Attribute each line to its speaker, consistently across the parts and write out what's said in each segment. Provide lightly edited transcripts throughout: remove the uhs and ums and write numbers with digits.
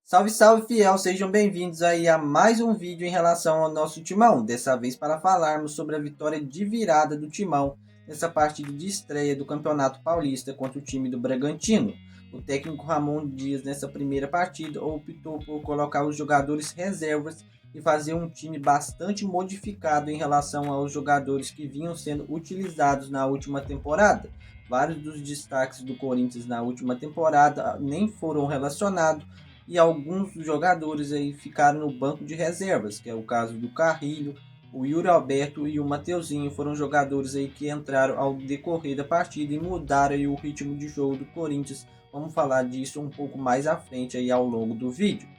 Speaker 1: Salve, salve, fiel! Sejam bem-vindos aí a mais um vídeo em relação ao nosso Timão. Dessa vez para falarmos sobre a vitória de virada do Timão nessa partida de estreia do Campeonato Paulista contra o time do Bragantino. O técnico Ramon Dias nessa primeira partida optou por colocar os jogadores reservas e fazer um time bastante modificado em relação aos jogadores que vinham sendo utilizados na última temporada. Vários dos destaques do Corinthians na última temporada nem foram relacionados e alguns jogadores aí ficaram no banco de reservas, que é o caso do Carrilho, o Yuri Alberto e o Mateuzinho. Foram jogadores aí que entraram ao decorrer da partida e mudaram aí o ritmo de jogo do Corinthians. Vamos falar disso um pouco mais à frente aí ao longo do vídeo.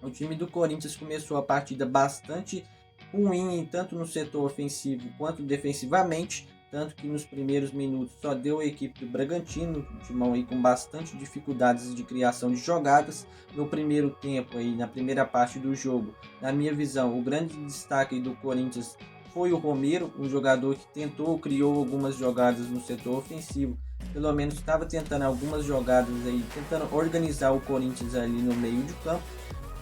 Speaker 1: O time do Corinthians começou a partida bastante ruim, tanto no setor ofensivo quanto defensivamente, tanto que nos primeiros minutos só deu a equipe do Bragantino, o Timão aí com bastante dificuldades de criação de jogadas. No primeiro tempo, aí, na primeira parte do jogo, na minha visão, o grande destaque do Corinthians foi o Romero, um jogador que criou algumas jogadas no setor ofensivo, pelo menos estava tentando algumas jogadas aí, tentando organizar o Corinthians ali no meio de campo.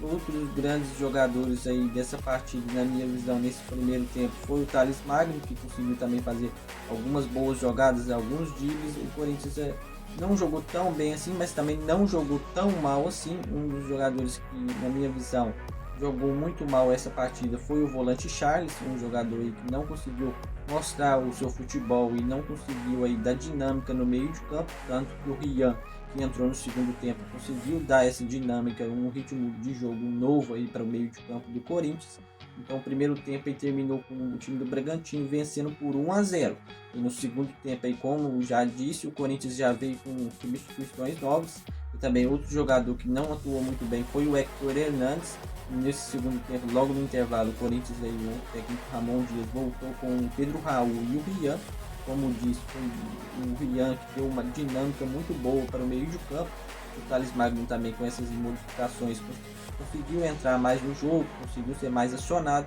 Speaker 1: Outros grandes jogadores aí dessa partida, na minha visão, nesse primeiro tempo, foi o Thales Magno, que conseguiu também fazer algumas boas jogadas, alguns dribles. O Corinthians não jogou tão bem assim, mas também não jogou tão mal assim. Um dos jogadores que, na minha visão, jogou muito mal essa partida foi o volante Charles, um jogador aí que não conseguiu mostrar o seu futebol e não conseguiu aí dar dinâmica no meio de campo, tanto que o Rian, que entrou no segundo tempo, conseguiu dar essa dinâmica, um ritmo de jogo novo aí para o meio de campo do Corinthians. Então o primeiro tempo aí terminou com o time do Bragantino vencendo por 1-0. E no segundo tempo aí, como já disse, o Corinthians já veio com substituições novas. E também outro jogador que não atuou muito bem foi o Hector Hernandes. E nesse segundo tempo, logo no intervalo, o Corinthians aí, o técnico Ramon Dias voltou com o Pedro Raul e o Rian. Como disse, foi o Rian que deu uma dinâmica muito boa para o meio de campo. O Thales Magno também, com essas modificações, conseguiu entrar mais no jogo, conseguiu ser mais acionado.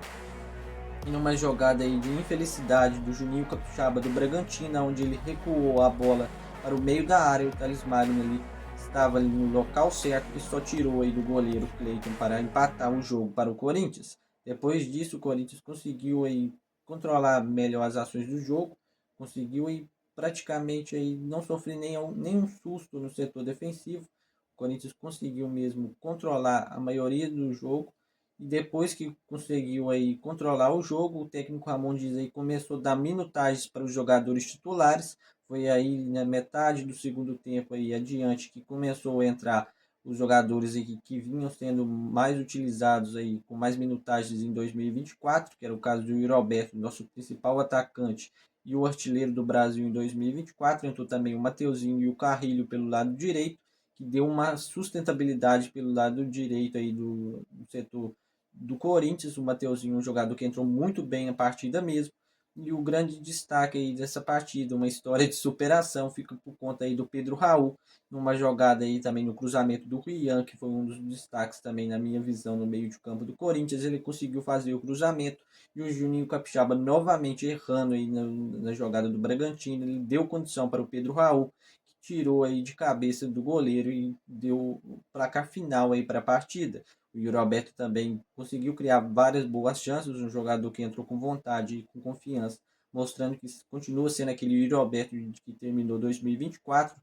Speaker 1: E numa jogada aí de infelicidade do Juninho Capixaba do Bragantino, onde ele recuou a bola para o meio da área, o Thales Magno ali estava ali no local certo e só tirou aí do goleiro Cleiton para empatar o jogo para o Corinthians. Depois disso, o Corinthians conseguiu aí controlar melhor as ações do jogo, conseguiu aí praticamente aí não sofrer nenhum susto no setor defensivo. O Corinthians conseguiu mesmo controlar a maioria do jogo e depois que conseguiu aí controlar o jogo, o técnico Ramon Dias aí começou a dar minutagens para os jogadores titulares. Foi aí na metade do segundo tempo aí adiante que começou a entrar os jogadores aí que vinham sendo mais utilizados aí com mais minutagens em 2024, que era o caso do Yuri Alberto, nosso principal atacante e o artilheiro do Brasil em 2024. Entrou também o Mateuzinho e o Carrilho pelo lado direito, que deu uma sustentabilidade pelo lado direito aí do setor do Corinthians. O Mateuzinho, um jogador que entrou muito bem na partida mesmo. E o grande destaque aí dessa partida, uma história de superação, fica por conta aí do Pedro Raul, numa jogada aí também no cruzamento do Rian, que foi um dos destaques também na minha visão no meio de campo do Corinthians. Ele conseguiu fazer o cruzamento e o Juninho Capixaba novamente errando aí na jogada do Bragantino. Ele deu condição para o Pedro Raul, que tirou aí de cabeça do goleiro e deu o placar final aí para a partida. O Yuri Alberto também conseguiu criar várias boas chances, um jogador que entrou com vontade e com confiança, mostrando que continua sendo aquele Yuri Alberto que terminou 2024.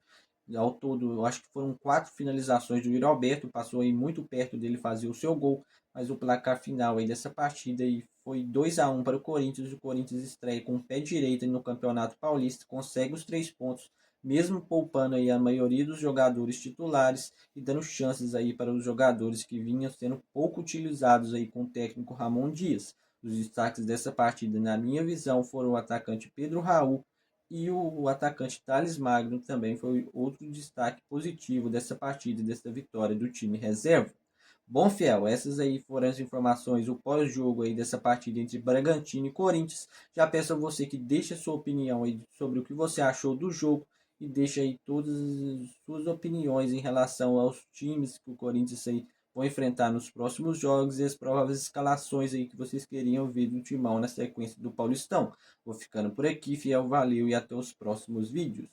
Speaker 1: Ao todo, eu acho que foram 4 finalizações do Yuri Alberto, passou aí muito perto dele fazer o seu gol, mas o placar final aí dessa partida aí foi 2-1 para o Corinthians. O Corinthians estreia com o pé direito no Campeonato Paulista, consegue os 3 pontos, mesmo poupando aí a maioria dos jogadores titulares e dando chances aí para os jogadores que vinham sendo pouco utilizados aí com o técnico Ramon Dias. Os destaques dessa partida, na minha visão, foram o atacante Pedro Raul e o atacante Thales Magno. Também foi outro destaque positivo dessa partida, dessa vitória do time reserva. Bom, fiel, essas aí foram as informações, o pós-jogo aí dessa partida entre Bragantino e Corinthians. Já peço a você que deixe a sua opinião aí sobre o que você achou do jogo e deixe aí todas as suas opiniões em relação aos times que o Corinthians aí vão enfrentar nos próximos jogos e as prováveis escalações aí que vocês queriam ver do Timão na sequência do Paulistão. Vou ficando por aqui, fiel, valeu e até os próximos vídeos.